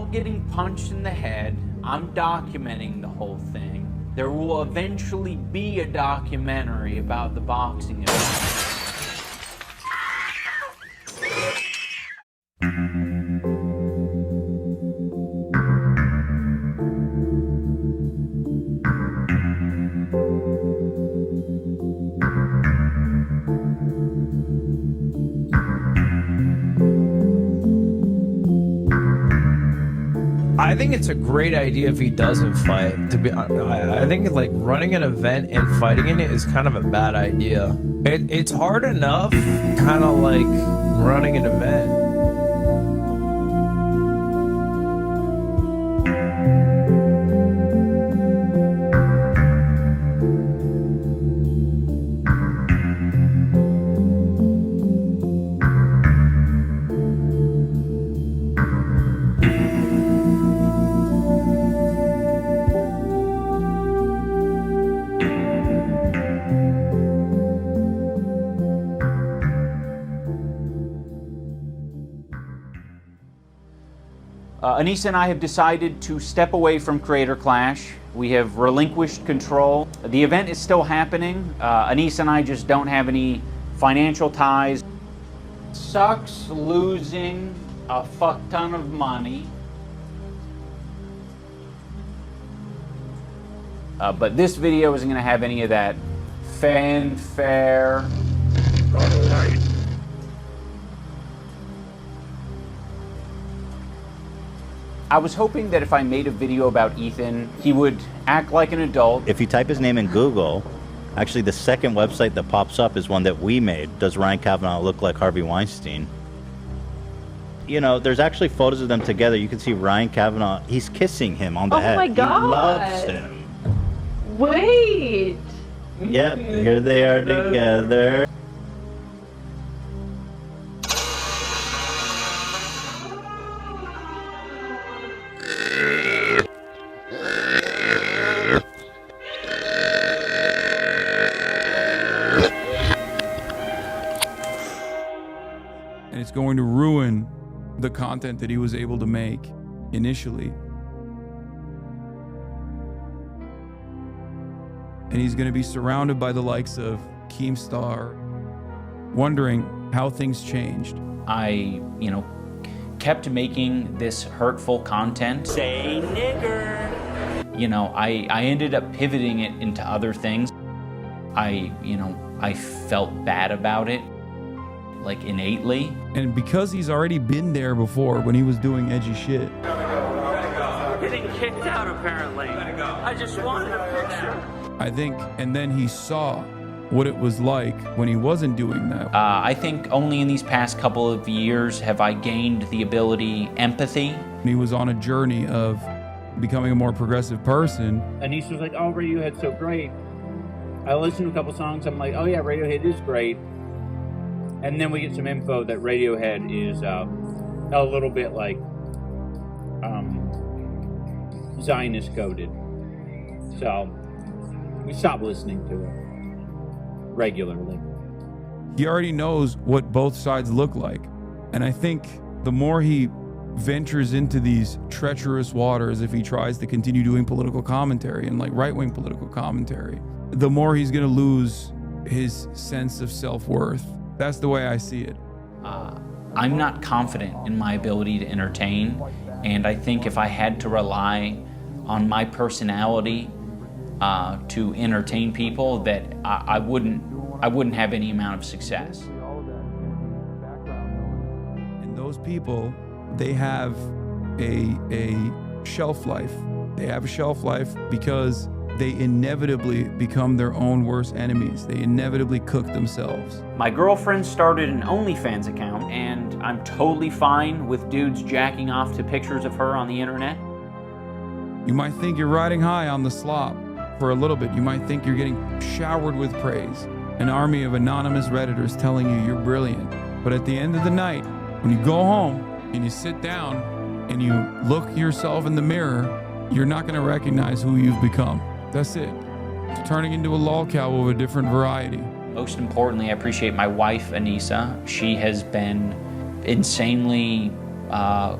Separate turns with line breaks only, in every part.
all getting punched in the head. I'm documenting the whole thing. There will eventually be a documentary about the boxing event.
I think it's a great idea if he doesn't fight. To be, I think like running an event and fighting in it is kind of a bad idea. It's hard enough, kind of like running an event.
Anissa and I have decided to step away from Creator Clash. We have relinquished control. The event is still happening. Anissa and I just don't have any financial ties. Sucks losing a fuck ton of money. But this video isn't going to have any of that fanfare. I was hoping that if I made a video about Ethan, he would act like an adult.
If you type his name in Google, actually the second website that pops up is one that we made. Does Ryan Kavanaugh look like Harvey Weinstein? You know, there's actually photos of them together. You can see Ryan Kavanaugh, he's kissing him on the head.
Oh my God.
He loves him.
Wait.
Yep, here they are together.
And it's going to ruin the content that he was able to make initially. And he's going to be surrounded by the likes of Keemstar, wondering how things changed.
I, kept making this hurtful content.
Say nigger.
I ended up pivoting it into other things. I felt bad about it, like innately.
And because he's already been there before when he was doing edgy shit.
Getting kicked out apparently. I just wanted a picture.
I think, and then he saw what it was like when he wasn't doing that.
I think only in these past couple of years have I gained the ability, empathy.
He was on a journey of becoming a more progressive person.
Anissa was like, oh, Radiohead's so great. I listened to a couple songs. I'm like, oh yeah, Radiohead is great. And then we get some info that Radiohead is a little bit like Zionist coded. So we stopped listening to it regularly.
He already knows what both sides look like. And I think the more he ventures into these treacherous waters, if he tries to continue doing political commentary and like right-wing political commentary, the more he's going to lose his sense of self-worth. That's the way I see it.
I'm not confident in my ability to entertain, and I think if I had to rely on my personality to entertain people, that I wouldn't have any amount of success.
And those people, they have a shelf life. They have a shelf life because they inevitably become their own worst enemies. They inevitably cook themselves.
My girlfriend started an OnlyFans account, and I'm totally fine with dudes jacking off to pictures of her on the internet.
You might think you're riding high on the slop for a little bit. You might think you're getting showered with praise. An army of anonymous Redditors telling you you're brilliant. But at the end of the night, when you go home and you sit down and you look yourself in the mirror, you're not gonna recognize who you've become. That's it. It's turning into a lolcow of a different variety.
Most importantly, I appreciate my wife, Anissa. She has been insanely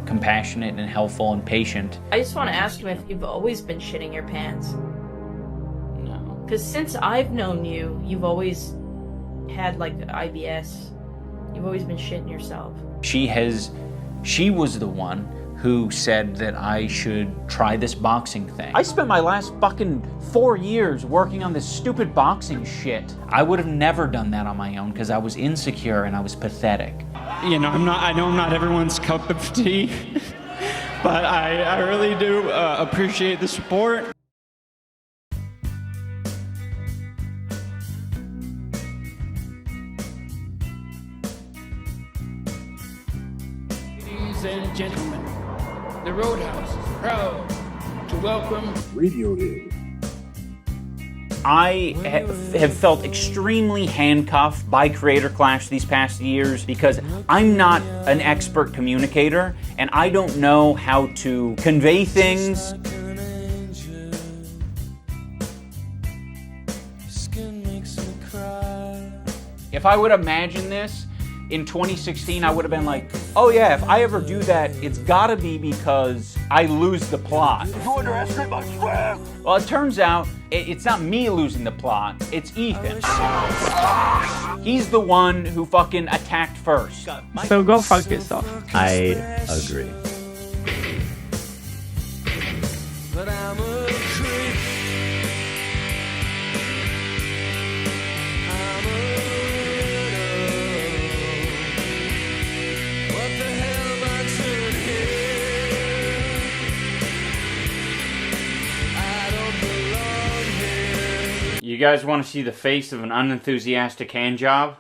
compassionate and helpful and patient.
I just want to ask you if you've always been shitting your pants.
No.
Because since I've known you, you've always had like IBS. You've always been shitting yourself.
She was the one who said that I should try this boxing thing. I spent my last fucking 4 years working on this stupid boxing shit. I would have never done that on my own because I was insecure and I was pathetic.
You know, I know I'm not everyone's cup of tea, but I really do appreciate the support.
Ladies and gentlemen, the Roadhouse is proud to welcome
Radiohead.
I have felt extremely handcuffed by Creator Clash these past years because I'm not an expert communicator and I don't know how to convey things. If I would imagine this in 2016, I would have been like, oh yeah, if I ever do that, it's gotta be because I lose the plot.
You underestimate my strength.
Well, it turns out it's not me losing the plot, it's Ethan. He's the one who fucking attacked first.
So go fuck yourself.
I agree.
You guys want to see the face of an unenthusiastic hand job?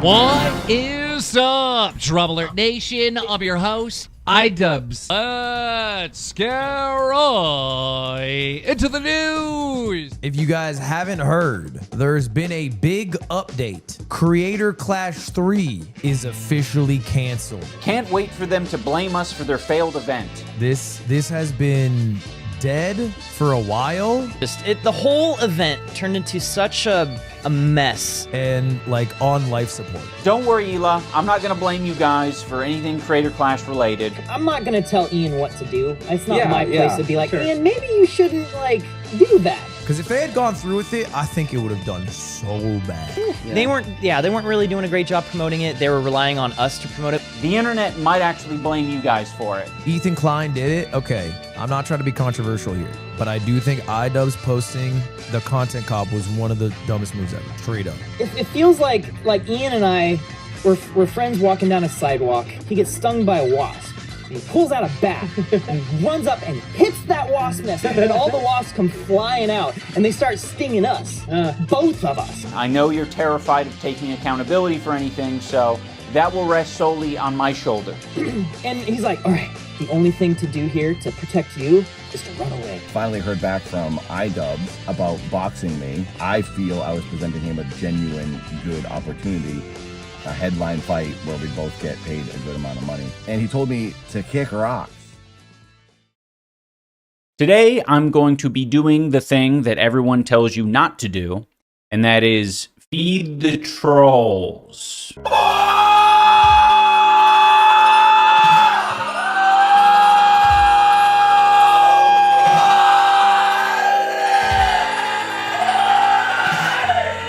What is up, Trouble Alert Nation? I'm your host, Idubbbz. Let's get right into the news.
If you guys haven't heard, there's been a big update. Creator Clash 3 is officially canceled.
Can't wait for them to blame us for their failed event.
This has been dead for a while
The whole event turned into such a mess.
and like on life support.
Don't worry, Ela. I'm not gonna blame you guys for anything Creator Clash related.
I'm not gonna tell Ian what to do. It's not my place to be like, Ian, maybe you shouldn't like do that.
Because if they had gone through with it, I think it would have done so bad.
They weren't really doing a great job promoting it. They were relying on us to promote it.
The internet might actually blame you guys for it.
Ethan Klein did it. Okay, I'm not trying to be controversial here, but I do think Idubbbz posting the content cop was one of the dumbest moves ever. Straight up.
It feels like Ian and I, we're friends walking down a sidewalk. He gets stung by a wasp. And he pulls out a bat and runs up and hits that wasp nest, and all the wasps come flying out, and they start stinging us, both of us.
I know you're terrified of taking accountability for anything, so that will rest solely on my shoulder.
And he's like, all right, the only thing to do here to protect you is to run away.
Finally heard back from Idubbbz about boxing me. I feel I was presenting him a genuine good opportunity. A headline fight where we both get paid a good amount of money. And he told me to kick rocks.
Today, I'm going to be doing the thing that everyone tells you not to do, and that is feed the trolls.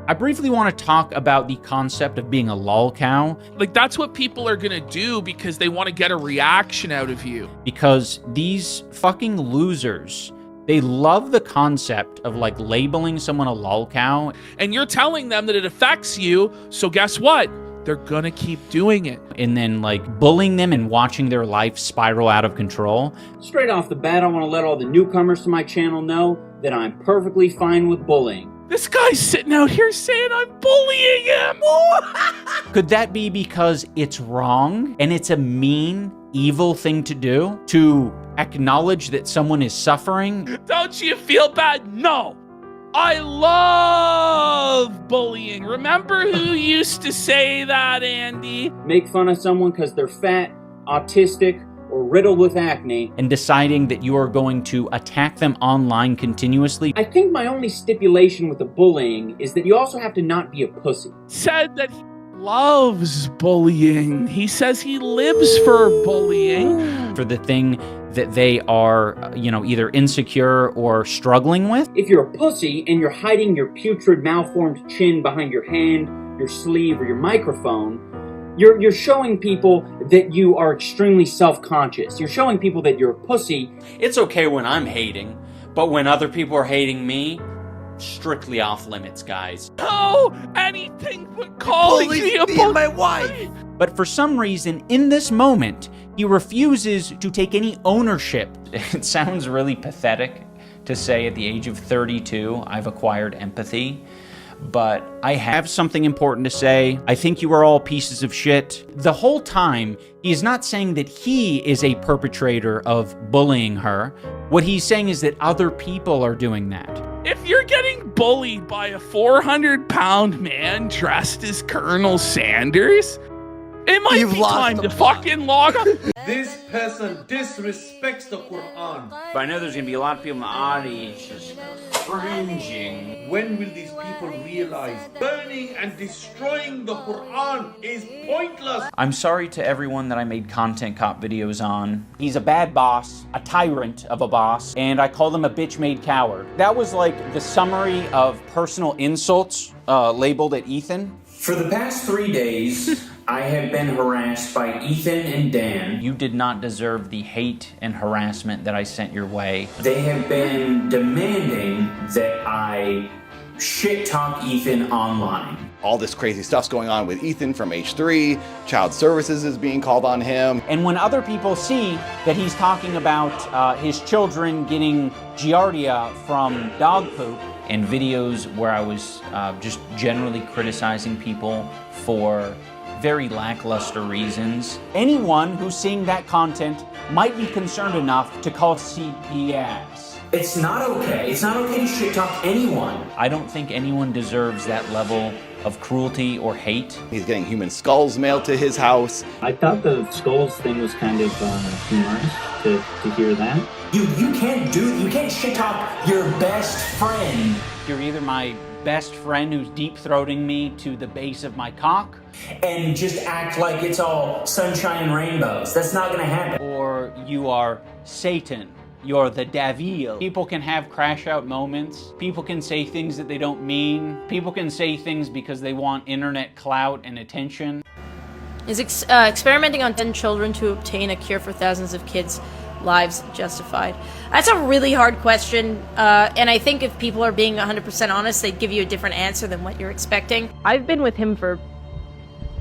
I briefly want to talk about the concept of being a lolcow.
Like, that's what people are gonna do because they want to get a reaction out of you.
Because these fucking losers, they love the concept of like labeling someone a lolcow.
And you're telling them that it affects you, so guess what? They're gonna keep doing it.
And then like bullying them and watching their life spiral out of control.
Straight off the bat, I want to let all the newcomers to my channel know that I'm perfectly fine with bullying.
This guy's sitting out here saying I'm bullying him.
Could that be because it's wrong and it's a mean, evil thing to do? To acknowledge that someone is suffering?
Don't you feel bad? No. I love bullying. Remember who used to say that, Andy?
Make fun of someone because they're fat, autistic, or riddled with acne.
And deciding that you are going to attack them online continuously.
I think my only stipulation with the bullying is that you also have to not be a pussy.
Said that loves bullying. He says he lives for bullying.
For the thing that they are, either insecure or struggling with.
If you're a pussy and you're hiding your putrid, malformed chin behind your hand, your sleeve, or your microphone, you're showing people that you are extremely self-conscious. You're showing people that you're a pussy.
It's okay when I'm hating, but when other people are hating me, strictly off limits, guys.
No, anything but calling me a bully.
My wife.
But for some reason, in this moment, he refuses to take any ownership. It sounds really pathetic to say at the age of 32, I've acquired empathy. But I have something important to say. I think you are all pieces of shit. The whole time, he is not saying that he is a perpetrator of bullying her. What he's saying is that other people are doing that.
If you're getting bullied by a 400-pound man dressed as Colonel Sanders, it might be time to fucking log off.
This person disrespects the Quran.
But I know there's gonna be a lot of people in the audience just cringing.
When will these people realize burning and destroying the Quran is pointless?
I'm sorry to everyone that I made content cop videos on. He's a bad boss, a tyrant of a boss, and I called him a bitch-made coward. That was like the summary of personal insults labeled at Ethan. For the past 3 days, I have been harassed by Ethan and Dan. You did not deserve the hate and harassment that I sent your way. They have been demanding that I shit talk Ethan online.
All this crazy stuff's going on with Ethan from H3. Child Services is being called on him.
And when other people see that he's talking about his children getting giardia from dog poop, and videos where I was just generally criticizing people for very lackluster reasons, anyone who's seeing that content might be concerned enough to call CPS. It's not okay. It's not okay to shit talk anyone. I don't think anyone deserves that level of cruelty or hate.
He's getting human skulls mailed to his house.
I thought the skulls thing was kind of humorous to hear that.
You can't shit talk your best friend. You're either my best friend who's deep-throating me to the base of my cock and just act like it's all sunshine and rainbows. That's not gonna happen. Or you are Satan. You're the devil. People can have crash-out moments. People can say things that they don't mean. People can say things because they want internet clout and attention.
Is experimenting on 10 children to obtain a cure for thousands of kids' lives justified? That's a really hard question, and I think if people are being 100% honest, they'd give you a different answer than what you're expecting.
I've been with him for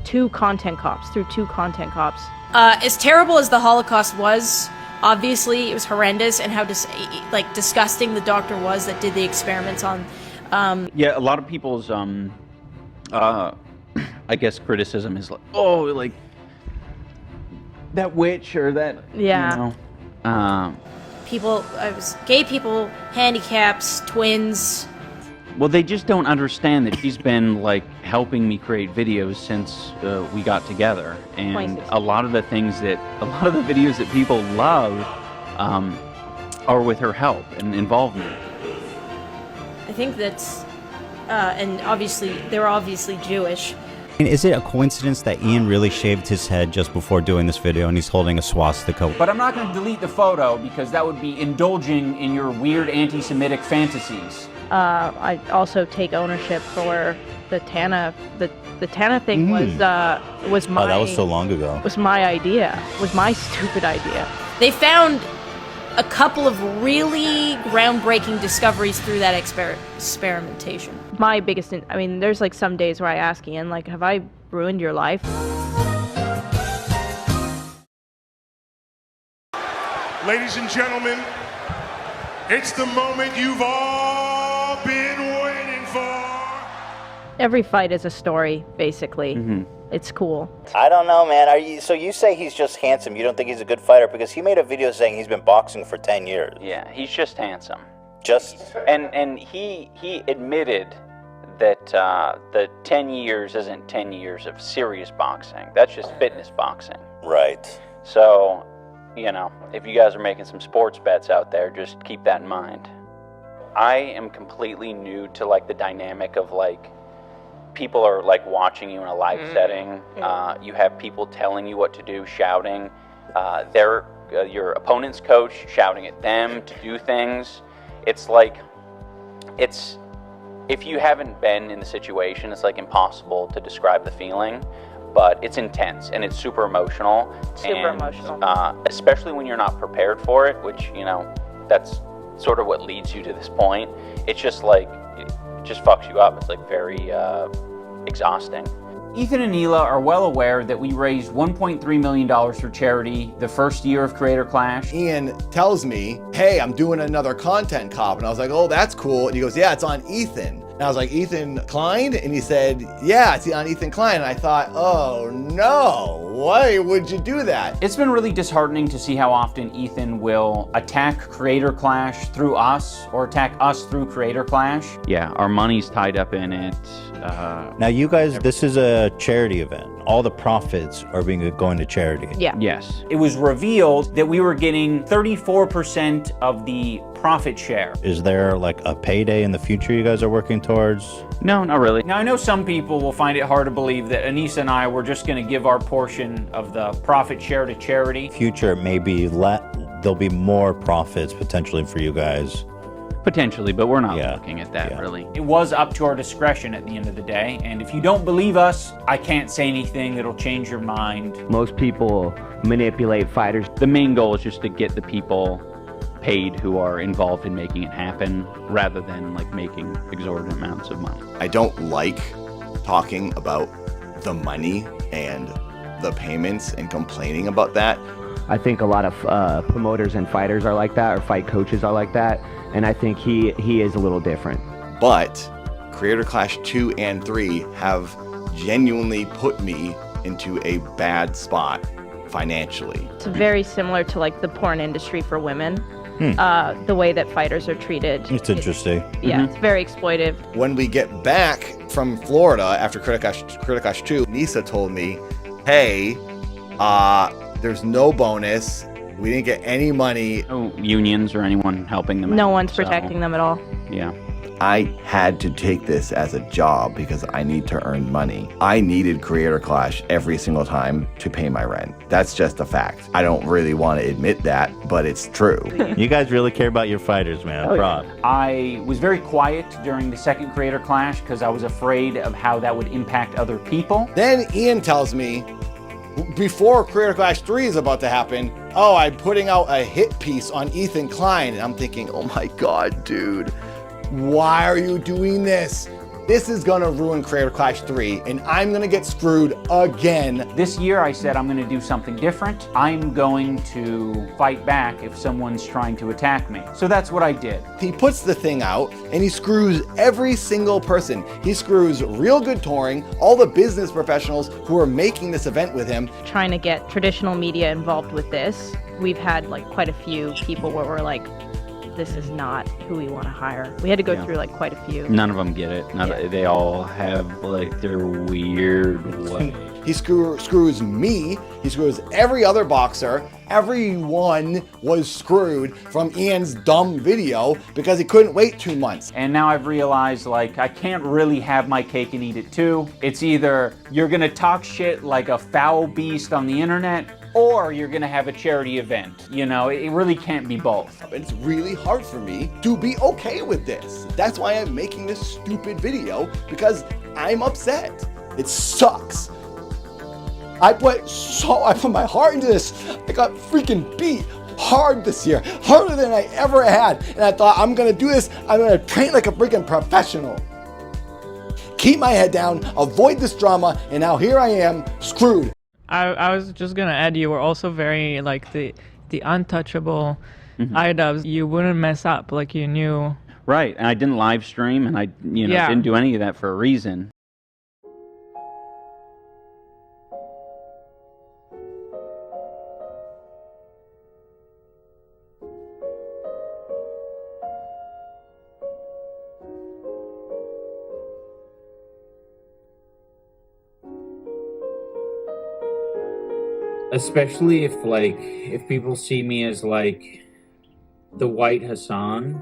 through two content cops.
As terrible as the Holocaust was, obviously it was horrendous, and how disgusting the doctor was that did the experiments on.
Yeah, a lot of people's I guess criticism is like, oh, like that witch or that.
Yeah.
Gay people, handicaps, twins.
Well, they just don't understand that she's been like helping me create videos since we got together, and a lot of the videos that people love are with her help and involvement.
I think that's, and obviously they're obviously Jewish.
Is it a coincidence that Ian really shaved his head just before doing this video and he's holding a swastika?
But I'm not going to delete the photo because that would be indulging in your weird anti-Semitic fantasies.
I also take ownership for the Tana. The Tana thing was my.
Oh, that was so long ago.
Was my idea. Was my stupid idea.
They found a couple of really groundbreaking discoveries through that experimentation.
My biggest, I mean, there's like some days where I ask Ian, like, have I ruined your life?
Ladies and gentlemen, it's the moment you've all been waiting for.
Every fight is a story, basically.
Mm-hmm.
It's cool.
I don't know, man. So you say he's just handsome. You don't think he's a good fighter? Because he made a video saying he's been boxing for 10 years.
Yeah, he's just handsome.
And
he admitted that the 10 years isn't 10 years of serious boxing. That's just fitness boxing.
Right.
So, you know, if you guys are making some sports bets out there, just keep that in mind. I am completely new to like the dynamic of like people are like watching you in a live setting. You have people telling you what to do, shouting. They're your opponent's coach shouting at them to do things. It's like, if you haven't been in the situation, it's like impossible to describe the feeling, but it's intense and it's super emotional. Especially when you're not prepared for it, which, you know, that's sort of what leads you to this point. It's just like, it just fucks you up. It's like very exhausting. Ethan and Neela are well aware that we raised $1.3 million for charity the first year of Creator Clash.
Ian tells me, hey, I'm doing another content cop. And I was like, oh, that's cool. And he goes, yeah, it's on Ethan. And I was like, Ethan Klein? And he said, yeah, it's on Ethan Klein. And I thought, oh no, why would you do that?
It's been really disheartening to see how often Ethan will attack Creator Clash through us or attack us through Creator Clash. Yeah, our money's tied up in it.
Now you guys, this is a charity event. All the profits are going to charity.
Yeah.
Yes. It was revealed that we were getting 34% of the profit share.
Is there like a payday in the future you guys are working towards?
No, not really. Now I know some people will find it hard to believe that Anissa and I were just going to give our portion of the profit share to charity.
Future, maybe there'll be more profits potentially for you guys.
Potentially, but we're not looking at that really. It was up to our discretion at the end of the day, and if you don't believe us, I can't say anything that'll change your mind.
Most people manipulate fighters.
The main goal is just to get the people paid who are involved in making it happen, rather than like making exorbitant amounts of money.
I don't like talking about the money and the payments and complaining about that.
I think a lot of promoters and fighters are like that, or fight coaches are like that. And I think he is a little different.
But Creator Clash 2 and 3 have genuinely put me into a bad spot financially.
It's very similar to like the porn industry for women. The way that fighters are treated.
It's interesting.
It's very exploitive.
When we get back from Florida after Creator Clash 2, Nisa told me, hey, there's no bonus. We didn't get any money.
No unions or anyone helping them.
No one's protecting them at all.
Yeah.
I had to take this as a job because I need to earn money. I needed Creator Clash every single time to pay my rent. That's just a fact. I don't really want to admit that, but it's true.
You guys really care about your fighters, man. Proud.
I was very quiet during the second Creator Clash because I was afraid of how that would impact other people.
Then Ian tells me, before Creator Clash 3 is about to happen, oh, I'm putting out a hit piece on Ethan Klein. And I'm thinking, oh my God, dude, why are you doing this? This is gonna ruin Creator Clash 3 and I'm gonna get screwed again.
This year I said I'm gonna do something different. I'm going to fight back if someone's trying to attack me. So that's what I did.
He puts the thing out and he screws every single person. He screws Real Good Touring, all the business professionals who are making this event with him.
Trying to get traditional media involved with this. We've had like quite a few people where we're like, this is not who we want to hire. We had to go through like quite a few.
None of them get it. They all have like their weird way.
He screws me. He screws every other boxer. Everyone was screwed from Ian's dumb video because he couldn't wait 2 months.
And now I've realized like I can't really have my cake and eat it too. It's either you're gonna talk shit like a foul beast on the internet, or you're gonna have a charity event. You know, it really can't be both.
It's really hard for me to be okay with this. That's why I'm making this stupid video, because I'm upset. It sucks. I put my heart into this. I got freaking beat hard this year, harder than I ever had. And I thought, I'm gonna do this, I'm gonna train like a freaking professional. Keep my head down, avoid this drama, and now here I am, screwed.
I was just gonna add, you were also very like the untouchable Idubbbz. You wouldn't mess up, like you knew.
Right, and I didn't live stream, and I didn't do any of that for a reason.
Especially if people see me as like the white Hassan.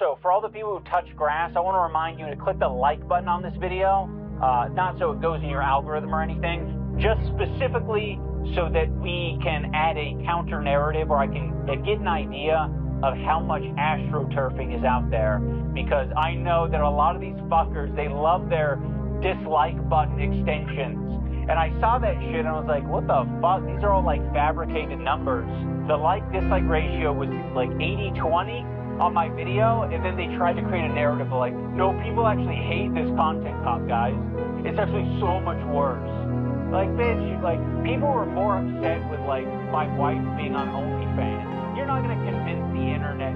Also, for all the people who touch grass, I want to remind you to click the like button on this video, not so it goes in your algorithm or anything, just specifically so that we can add a counter narrative, or I can get an idea of how much astroturfing is out there, because I know that a lot of these fuckers, they love their dislike button extensions. And I saw that shit and I was like, what the fuck? These are all like fabricated numbers. The like-dislike ratio was like 80-20 on my video, and then they tried to create a narrative of like, no, people actually hate this content cop, guys. It's actually so much worse. Like, bitch, like, people were more upset with like my wife being on OnlyFans. You're not gonna convince the internet